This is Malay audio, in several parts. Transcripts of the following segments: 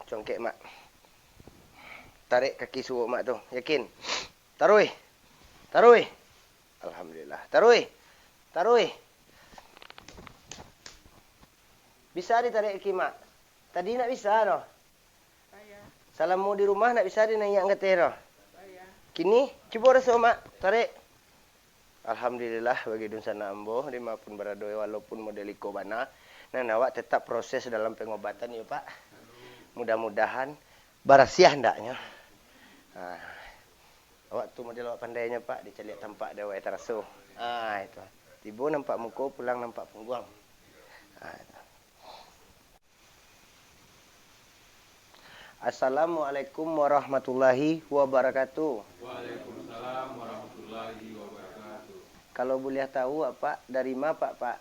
Congkek mak. Tarik kaki suruh mak tu. Yakin? Taruh. Taruh. Alhamdulillah. Taruh. Taruh. Bisa ditarik kaki mak? Tadi nak bisa noh. Salammu di rumah nak bisa dinaik ngeteh noh. Kini cuba rasa mak. Tarik. Alhamdulillah bagi dun sana ambo lima pun beradoi walaupun model iko bana. Nah, awak tetap proses dalam pengobatan ya Pak. Mudah-mudahan barasiah ndaknya. Nah, awak tu model awak pandainya Pak, diceliak tampak dia awak terasu. Itu. Tiba nampak muka, pulang nampak punggung. Assalamualaikum warahmatullahi wabarakatuh. Waalaikumsalam warahmatullahi wabarakatuh. Kalau boleh tahu apa dari mana Pak?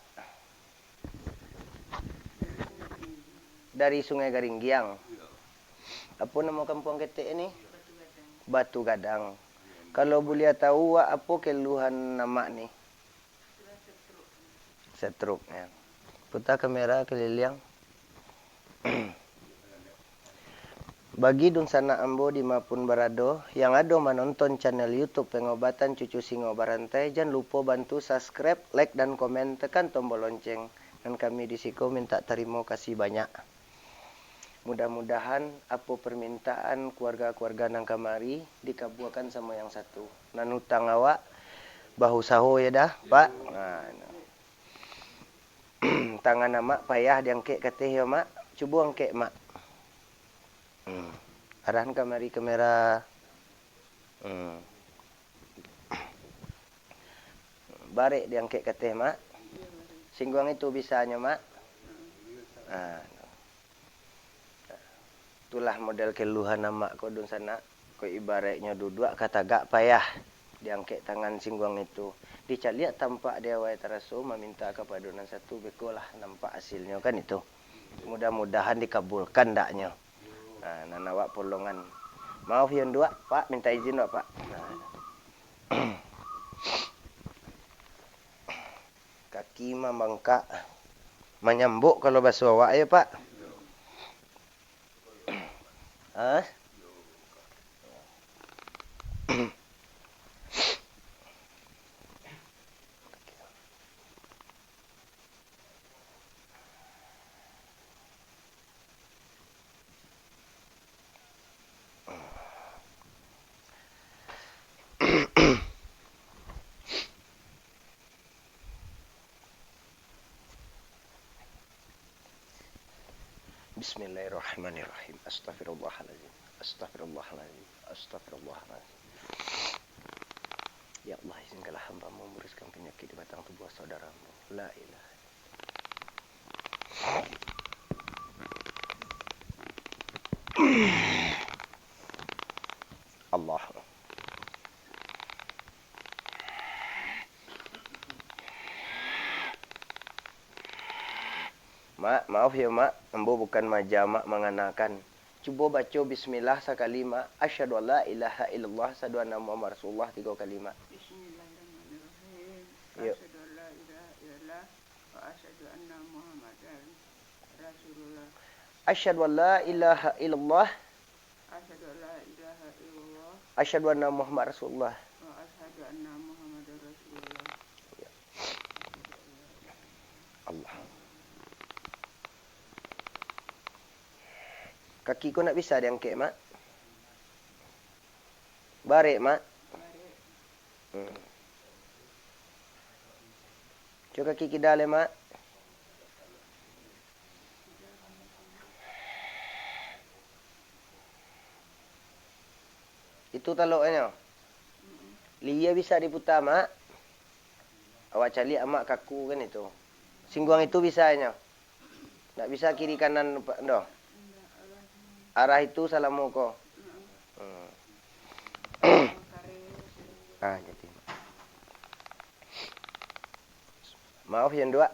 Dari Sungai Garinggiang. Apa nama kampung ketek ini? Batu Gadang. Kalau boleh tahu apa keluhan nama ni? Setruk ya. Putar kamera keliling. Bagi dun sana ambo di mapun barado yang ada menonton channel YouTube Pengobatan Cucu Singo Barantai, jangan lupa bantu subscribe, like dan komen, tekan tombol lonceng. Dan kami di Siko minta terima kasih banyak. Mudah-mudahan apa permintaan keluarga-keluarga nang kamari dikabulkan sama yang satu. Nan hutang awak bahu saho ya dah, Pak. Tangan mak payah diangkek kateh ya mak. Cuba angkek mak. Arahan kamari kamera. Barek diangkek kateh mak. Singguang itu bisanya mak. Itulah model keluhan nama ko dun sana. Ko ibaratnya duduk kata gak payah diangkat tangan singguang itu. Dicaliak tampak dia wai terasu meminta kepada nan satu bekolah nampak hasilnya kan itu. Mudah-mudahan dikabulkan daknya. Nan awak polongan. Maaf yang dua Pak, minta izin Pak. Kaki membengkak menyambuk kalau basuh awak ya Pak. Bismillahirrahmanirrahim. Astaghfirullahaladzim. Astaghfirullahaladzim. Astaghfirullahaladzim. Ya Allah, izinkanlah hamba memuruskan penyakit di batang tubuh saudaramu. La ilaha. Allah. Mak, maaf ya mak, ambo bukan majamak mengenakan. Cuba baca bismillah sekali mak. Asyhadu an la ilaha illallah, asyhadu anna Muhammad Rasulullah 3 kali mak. Bismillahirrahmanirrahim. Yuk. Asyhadu an la ilaha illallah wa asyhadu anna Muhammadan Rasulullah. Asyhadu an la ilaha illallah, Asyhadu an la ilaha illallah asyhadu anna Muhammad Rasulullah. wa asyhadu anna Muhammadan Rasulullah. Allah. Kaki ko nak bisa diangkat mak? Barek mak. Cuba kaki kita le mak. Itu taluknya. Lia bisa diputar mak. Awak cari amak kaku kan itu. Singguang itu bisanya. Tak bisa kiri kanan dah. Arah itu salamu ko. Jadi. Maaf yang dua.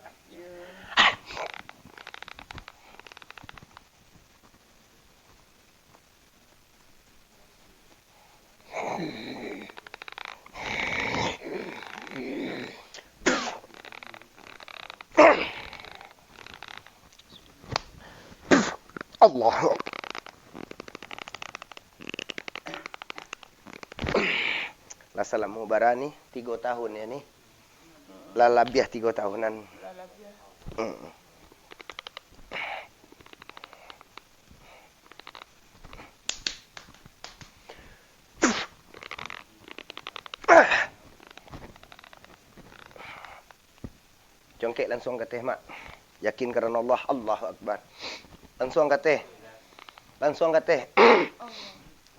Allah. Masalah mubara ni 3 tahun ya ni. Lebih 3 tahunan. Congkek langsung ke teh mak. Yakin kerana Allah, Allahu Akbar. Langsung ke teh. Langsung ke teh.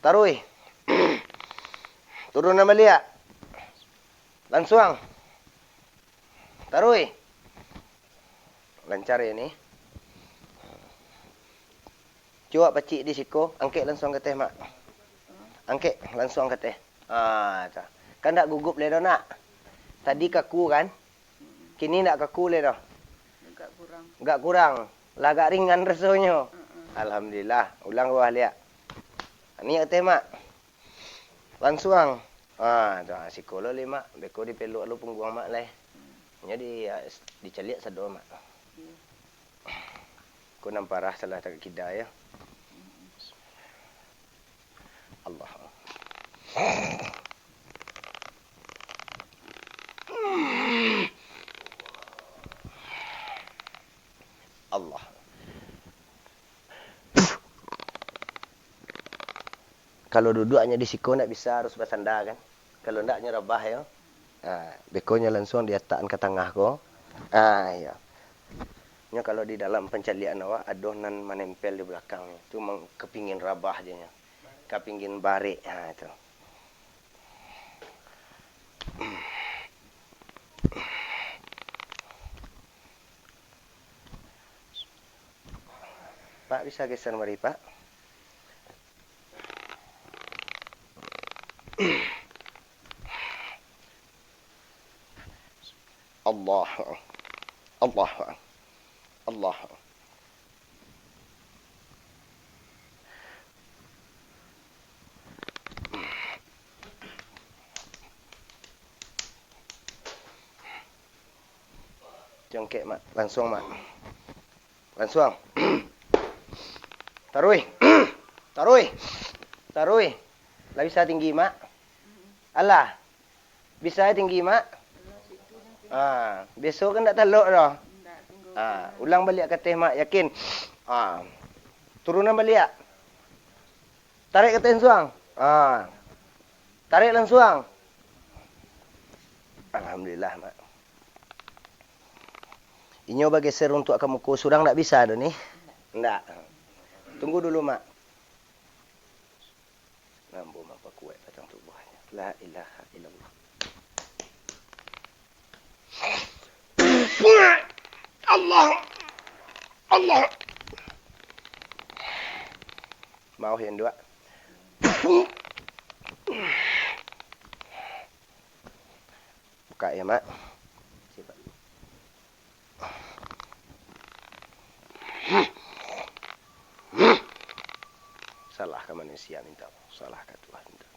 Tarui. Turun nama liat. Langsung. Tarui. Lancar ya ni. Cuak pacik di siku, angkek langsung ke teh mak. Angkek langsung ke teh. Kan tak gugup le dah nak. Tadi kaku kan? Kini nak kaku le dah. Enggak kurang. Lah agak ringan rasanya. Alhamdulillah. Ulang bawah lihat. Ni ke teh mak. Langsung. Dah psikolog le mak. Beko dipeluk lu punggung mak le. Jadi diceliak sedo mak. Ku nampak parah salah tak kida ya. Allah. Allah. Kalau duduknya di siku nak bisa harus bersandar kan. Kalau ndaknya rebah ya. Bekonya langsung di atas ke tengah ko. Ya. Nya kalau di dalam pencalian awak adonan menempel di belakang. Itu kepingin rabah je nya. Kepingin barik. Itu. Pak bisa geser mari Pak. Allah. Allah. Allah. Jongkek mak, langsung mak. Langsung. Tarui. Tarui. Tarui. Lah bisa tinggi mak? Alah. Bisa tinggi mak? Besok kan tak teluk dah. Ulang balik ke teh mak, yakin. Turunan balik. Tarik ke teh langsung. Tarik langsung. Alhamdulillah mak. Inyo bagi ser untuk kamu ku surang tak bisa dah ni. Ndak. Tunggu dulu mak. Nampu apa kuat batang tubuhnya. La ilaha illallah. Allah. Allah. Mau yang dua. Buka ya mak. Salah ke manusia minta. Salah ke Tuhan minta.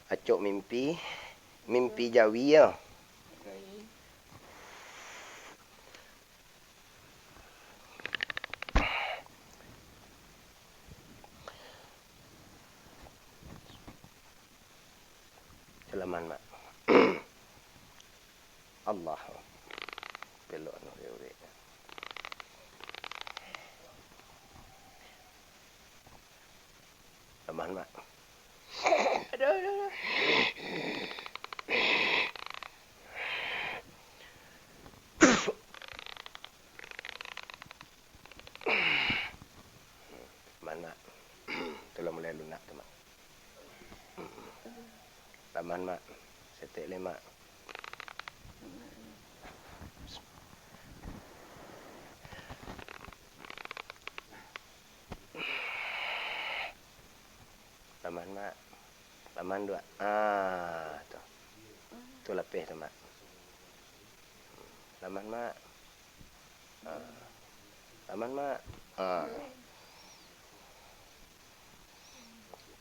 Acok mimpi. Mimpi Jawi ya. Selamat mak. Allah. Pelok no reure. Selamat mak. Aduh. Mana? Telah mulai lunak tu mak. Taman mak. Setek le mak. Taman mak. Taman dua. Tu. Tu lepih tu mak. Taman mak. Taman mak.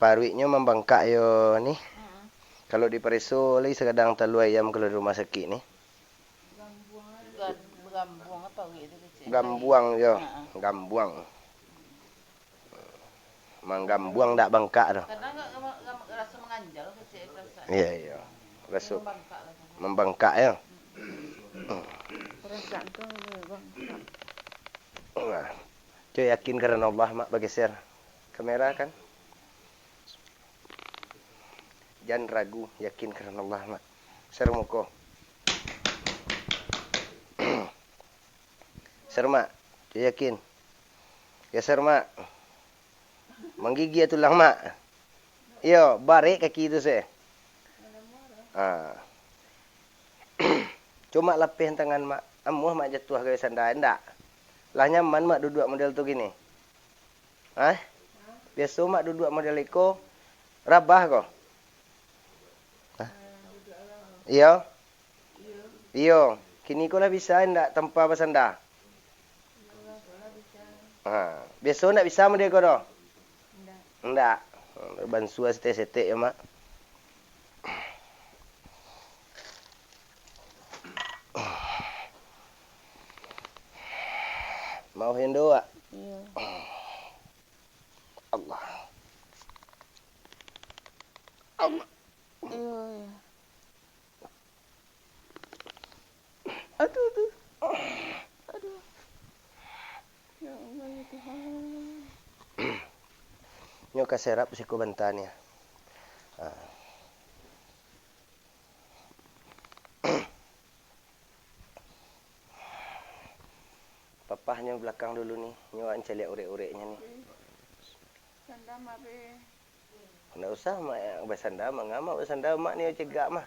Paruiknya membengkak yo ni. Kalau diperiksa lagi sekadang telur ayam kalau di rumah sakit ni. Gambung apa gitu. Gambuang yo, gambuang. Manggambuang tak bangkak dah. Karena enggak rasa menganjal kecil perasaan. Iya iya. Rasa Membangkak lah. membangkak ya. Perasaan tuh membangkak. Nah, cuy yakin karena Allah mak bergeser kamera kan. Jangan ragu, yakin karena Allah mak. Ser muko. Ser mak, cuy yakin. Geser mak. Menggigit tulang mak. Yo, barik kaki itu saya. Cuma lapih tangan mak. Amuh mak jatuh ke sandal enggak. Lah nyaman mak duduk model tu gini. Hah? Biasa mak duduk model iko rabah kok. Hah? Iya. Iya. Kini kau lah bisa enggak tanpa bersandar? Biasa enggak bisa model kau dah? Enggak. Bansua setek-setek ya mak. Mau hendo ah? Iya. Allah. Allah. Iya. Aduh. Aduh. Ya Allah ya Tuhan. Nyo kaserap si kubantannya. Papahnya belakang dulu nih. Nyo anca lihat urek-ureknya nih. Sandama be. Nggak usah mak yang bersandar mak ngama bersandar mak ni cegak mah.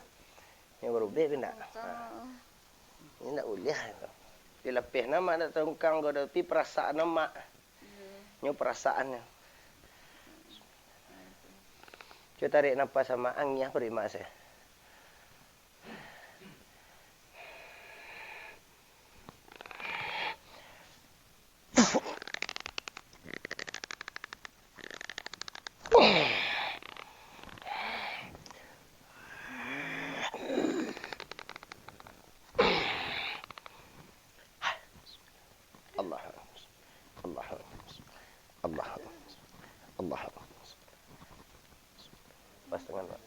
Yang baru be pindah. Ini nak uliah tu. Dia lepih nama nak tongkang kau tapi perasaan mak. Nyo perasaannya. Cuba tarik nafas sama angin beri mak saya. Allah. Allah. Allah. Allah. Pas tangan Pak.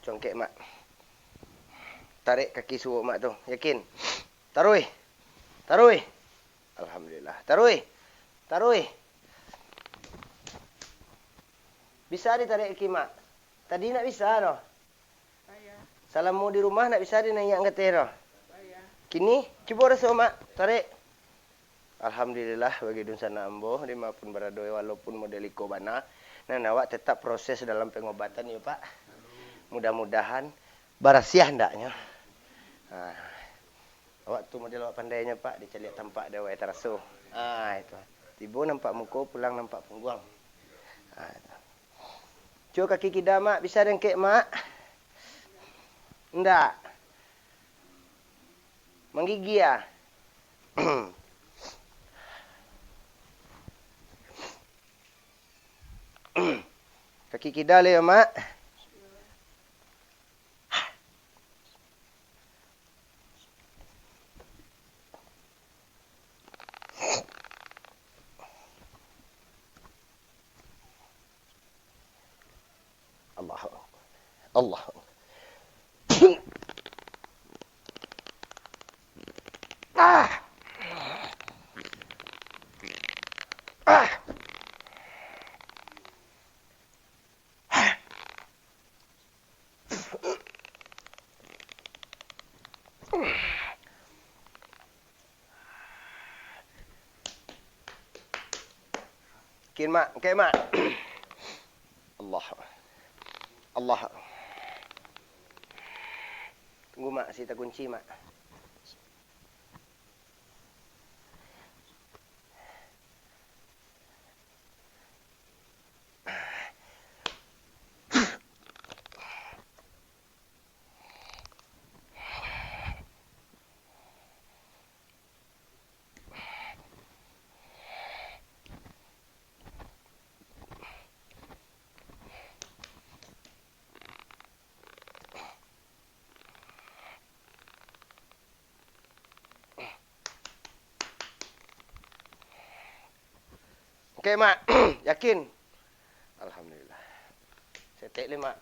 Congkek mak. Tarik kaki suruh mak tu. Yakin? Taruh. Taruh. Alhamdulillah. Taruh. Taruh. Bisa ditarik kaki mak? Tadi nak bisa noh. Salamu di rumah nak bisa dinaik ke tera. Kini cuba rasa mak. Tarik. Alhamdulillah bagi dunsana ambo lima pun beradoy walaupun model iko bana. Nah awak tetap proses dalam pengobatan ya Pak. Mudah-mudahan barasiah ndaknya. Awak tu model awak pandainya Pak, diceliak tampak dia awak terasu. Itu. Tiba nampak muka, pulang nampak punggung. Cuba kaki kita mak, bisa dengkek mak? Ndak. Menggigi ya? Kaki kidal ya mak? Allah. Allah. Kin mak, okey mak. Allah. Allah. Tunggu mak, saya tak kunci mak. Okey, Mak. Yakin? Alhamdulillah. Setek le, Mak.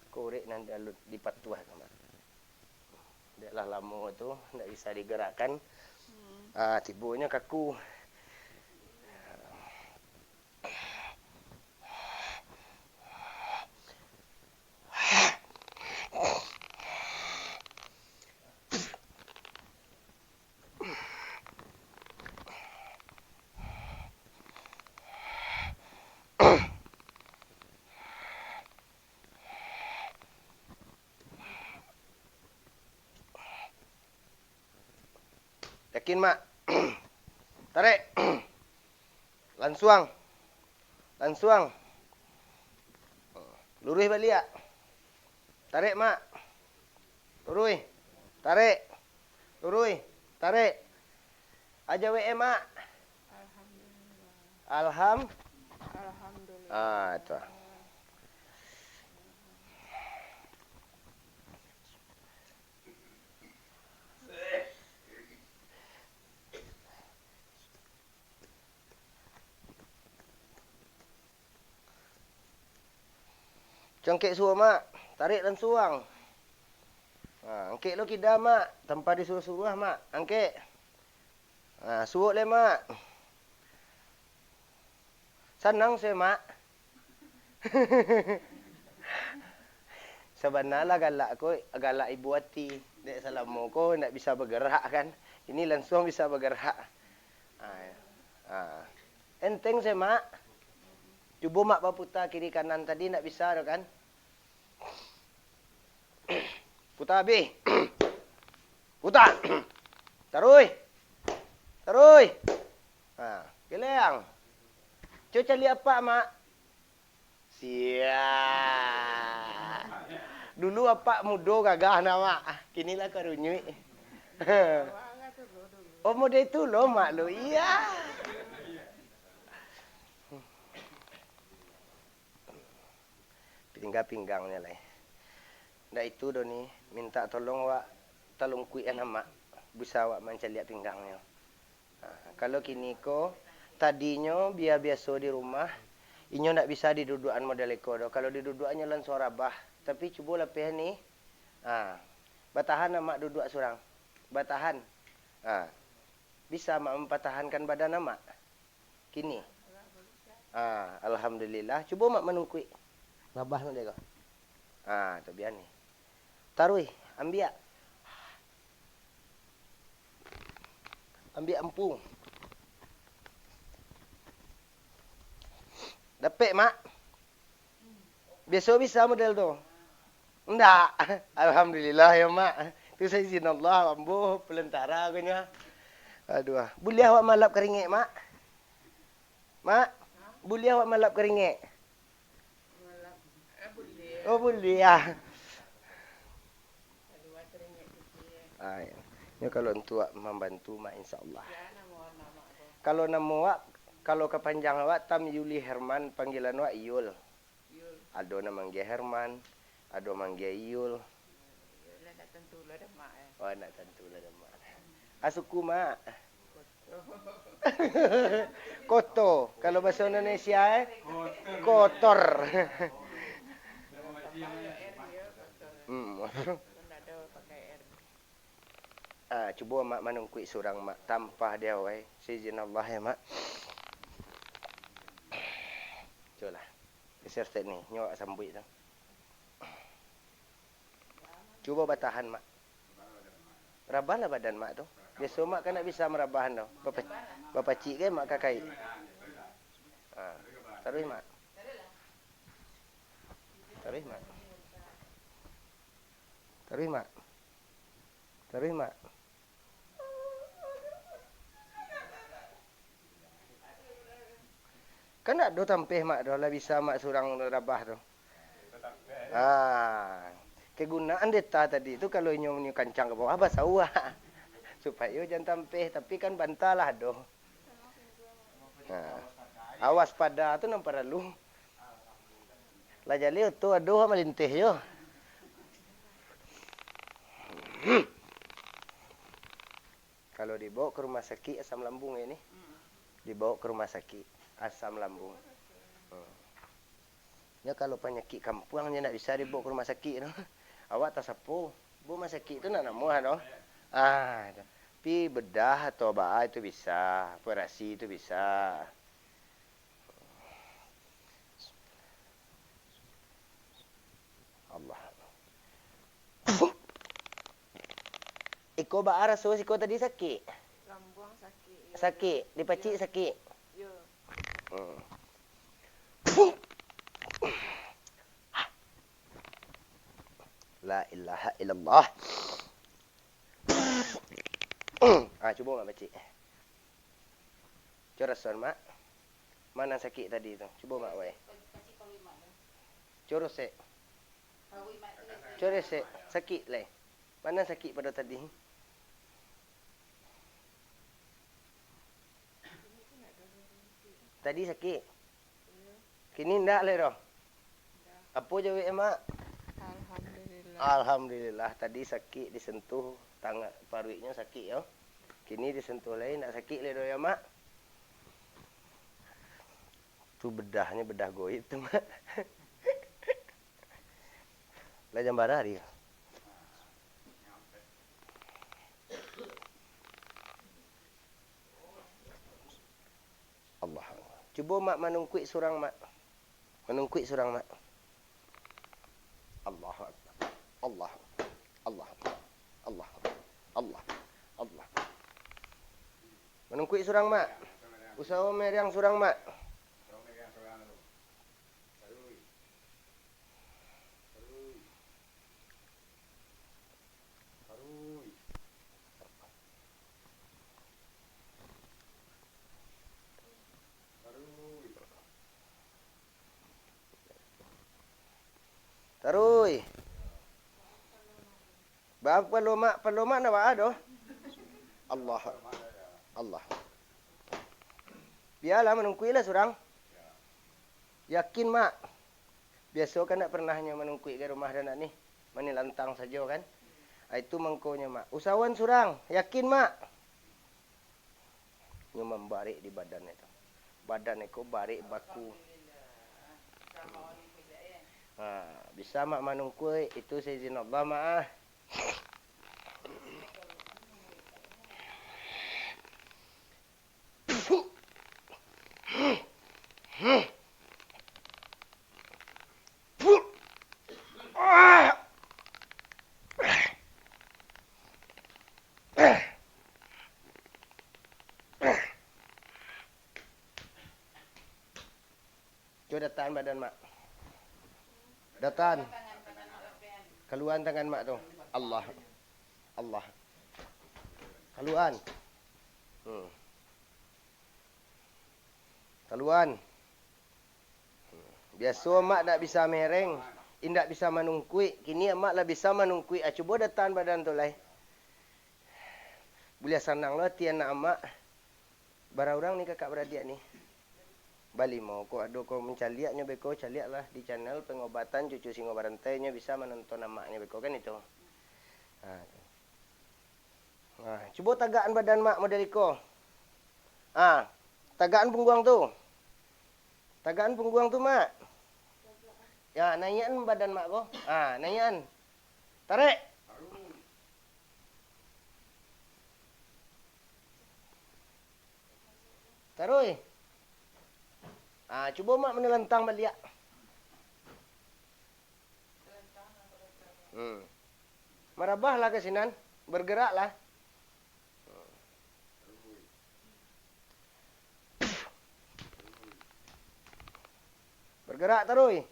Korek nan dalut dipatuah, Mak. Dah lama tu, tak bisa digerakkan. Tibunya kaku. Yakin, Mak? Tarik. Lansuang. Lurus balik. Tarik, Mak. Lurus. Tarik. Lurus. Tarik. Aja WM, Mak. Alhamdulillah. Itu. Congkek suruh, Mak. Tarik dan suang. Angkek lo kidah, Mak. Tanpa disuruh-suruh, Mak. Angkek. Suruh le, Mak. Senang saya, Mak. Sebenarnya galak ibu hati. Dek salamu ko nak bisa bergerak kan. Ini langsung bisa bergerak. Enteng saya, Mak. Cuba Mak berputar kiri kanan tadi nak bisa tu kan. Putar habis. Putar. Terus. Geleng. Cuba cari apa, Mak? Siap. Dulu apa mudo gagah nama. Kinilah karunyui. Oh, muda itu lo, Mak lo. Iya. Pinggangnya lah. Ndak itu doni minta tolong wak tolong kui mak bisa wak mencari pinggangnya. Kalau kini ko tadinya biasa di rumah, inyo ndak bisa didudukan model eko do. Kalau didudukannya lan suara bah, tapi coba lepeh ni. Batahan mak duduk surang. Batahan. Bisa mak mempertahankan badan mak. Kini. Alhamdulillah. Coba mak menungkui. Labah tu dia kau. Tu biar ni. Taruh, ambil. Ambil empung. Dapat, Mak? Biasa bisa model tu? Enggak. Alhamdulillah ya, Mak. Tu saya izin Allah, ambuh pelentara akunya. Aduh. Boleh awak malap keringik, Mak? Mak? Boleh awak malap keringik? Oh, boleh ya. Ini kalau untuk membantu mak insya-Allah. Kalau nama wak, kalau kepanjang wak Tam Yuli Herman, panggilan wak Yul. Ada nama dia Herman, ada manggil Yul. Nak tentu lah dah mak. Oh, nak tentu lah dah mak. Asuku mak. Koto. Kalau bahasa Indonesia kotor. Cuba mak menungkui surang mak tanpa dia wai. Seizin Allah ya mak. Coba lah. Geser set ni. Nyok sambut tu. Cuba batahan mak. Rabahlah badan mak tu. Biasa mak kan nak bisa merabahan tu. Bapa cik kan mak kakai. Taruh mak. Taruh mak. Taruh mak. Taruh mak. Kan nak do tampih mak do lah bisa mak surang rabah tu. Kegunaan deta tadi tu kalau inyo ni kancang ke bawah bahasa uah. Supaya jangan tampih tapi kan bantalah do. Awas pada tu nampak lalu. Lah jali tu aduh melintih yo. Kalau dibawa ke rumah sakit asam lambung ini. Dibawa ke rumah sakit. asam lambung. Ya kalau penyakit kampungnya nak bisa dibawa ke rumah sakit no. Awak tak sapu. Rumah sakit itu nak muah no. Tapi bedah atau ba itu bisa, operasi itu bisa. Allah. Iko ba rasa iko tadi sakit? Lambung sakit. Ya. Sakit, dipacik ya. Sakit. Ya. La ilaha illallah. Cuba mak pacik. Corasan mak. Mana sakit tadi tu? Cuba mak wei. Coros sek. Coros sek. Sakit leh. Mana sakit pada tadi? Tadi sakit. Kini ndak leh doh. Apa je wei mak? Alhamdulillah. Alhamdulillah tadi sakit disentuh tangan paruiknya sakit ya. Kini disentuh lain nak sakit le doh ya mak. Tu bedahnya bedah goib tu mak. Lah jam berapa hari? Allah. Cuba mak menungkuik surang mak. Menungkuik surang mak. Allah. Allah. Allah. Allah. Allah. Allah. Menungkuik surang mak. Usaha meriang surang mak. Tarui. Bang perlu mak nak buat aduh. Allah. Allah. Biarlah menungkuilah surang. Yakin mak. Biasa kan nak pernahnya menungkui ke rumah dan nak ni. Mani lantang saja kan. Itu mengkonya mak. Usahawan surang. Yakin mak. Nyumam barik di badan itu. Badan itu barik baku. Bisa mak menungkui. Itu seizin Allah mak. Coba datan badan mak. Datan. Keluan tangan mak tu. Allah. Allah. Keluan. Keluan. Biasa mak tak bisa mereng. Indak bisa menungkui. Kini mak lah bisa menungkui. Cuba datan badan tu lah. Boleh senang lah tian nak mak. Barang-orang ni kakak beradik ni. Bali mau ko ada ko mencaliaknya beko caliaklah di channel pengobatan cucu singo barantainya bisa menonton namaknya beko kan itu. Coba tagaan badan mak model iko. Tagaan punggung tu. Tagaan punggung tu mak. Ya, naikan badan mak ko. Naikan. Tarik. Taruh. Cuba mak menelentang balik. Merabahlah ke sinan. Bergeraklah. Bergerak terus.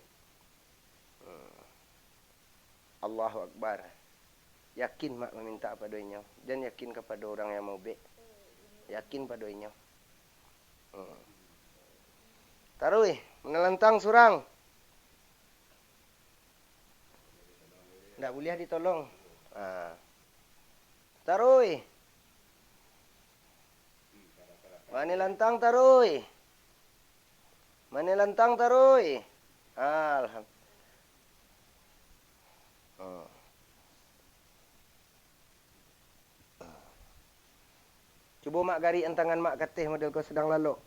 Allahu Akbar. Yakin mak meminta padanya. Dan yakin kepada orang yang mau baik. Yakin padanya. Taruh, menelentang surang. Tak boleh ditolong. Taruh. Menelentang taruh. Menelentang taruh. Alhamdulillah. Cuba mak gari antangan mak katih model kau sedang lalu.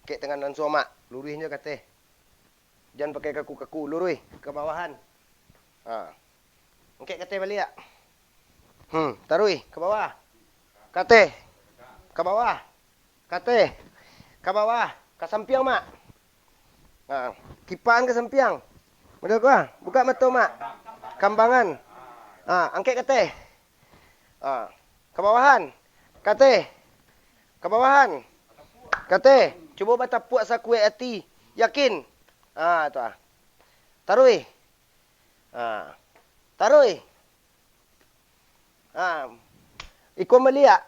Kek tangan dan suama, lurihnya kata. Jangan pakai kaku-kaku, lurui ke bawahan. Kek kata balik ya. Tarui ke bawah. Kata. Ke bawah. Kata. Ke bawah. Ke sampiang mak. Kipaan ke sampiang. Mudah gua. Buka mata mak. Kambangan. Angkat kata. Ke bawahan. Kata. Ke bawahan. Kata. Cuba batapuk asa kuih hati. Yakin. Tu ah. Tarui. Tarui. Ikut melia.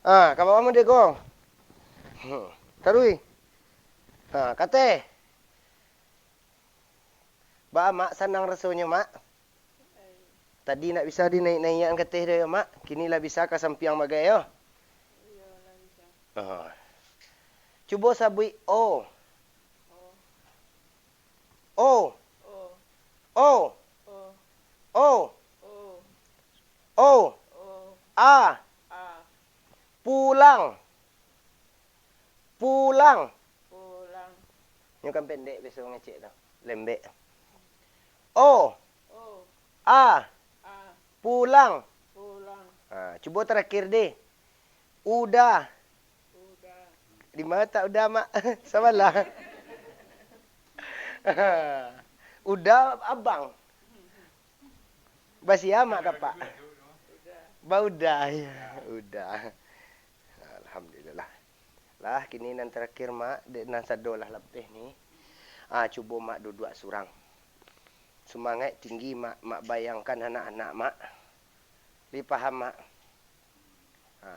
Ke bawah mu dia go. Tarui. Kata. Ba mak senang rasanya mak. Tadi nak bisa dinaik-naik kata dia mak. Kini lah bisa ke sampiang bagai yo. Cuba sabui O. O. O. O. O. A. Pulang. Pulang. Yang kan pendek biasa orang ngecek tau. Lembek. O. A. Pulang. Cuba terakhir deh. Udah. Di mana tak udah mak? Sabarlah. Udah abang. Basia mak kapak. Baudah ya. Udah. Alhamdulillah. Lah kini nan terakhir mak nan sadolah lebih ni. Cuba mak duduk surang. Semangat tinggi mak bayangkan anak-anak mak. Dipaham mak.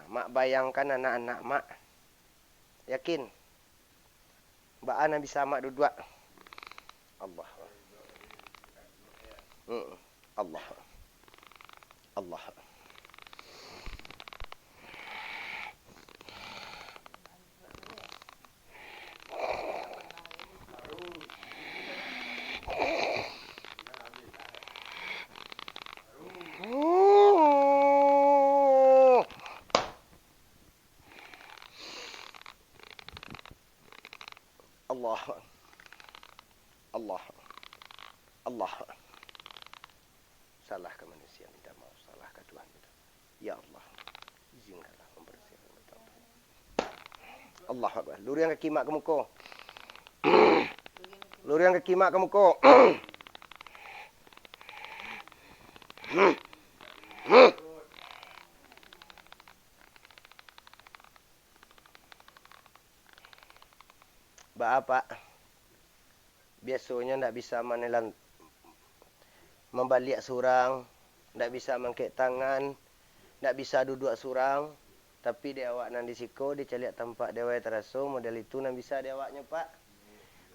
Mak bayangkan anak-anak mak. Yakin. Mbak Ana bisa mak duduk. Allah. Allah. Allah. Allah. Allah. Allah. Salah ke manusia minta maaf, salah ke Tuhan minta. Ya Allah, izinkanlah membersihkan kita. Allah Akbar. Luruskan kaki mak ke muka. Luruskan kaki mak ke muka. Pak, biasanya tak bisa menelan membalik surang, tak bisa mengkek tangan, tak bisa duduk surang, tapi dia awak nan disiko, dia caliak tampak dia awak terasa, model itu nan bisa dia awaknya Pak.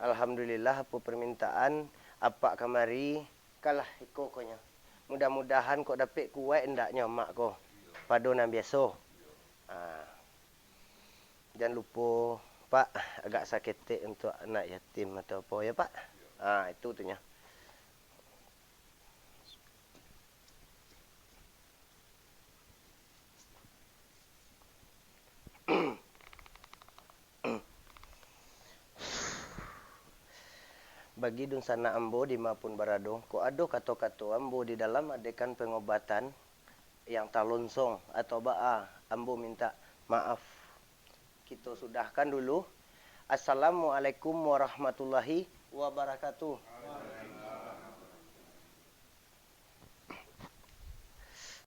Alhamdulillah apa permintaan, apa kamari, kalah iko konya. Mudah-mudahan kau dapat kuat endaknya mak kau, pada nan biasa. Jangan lupa Pak, agak sakit untuk anak yatim atau apa ya Pak? Itu tunya. Bagi dun sana ambo di mapun barado, ko ado kato-kato ambo di dalam adekan pengobatan yang talonsong atau ambo minta maaf. Kita sudahkan dulu. Assalamualaikum warahmatullahi wabarakatuh.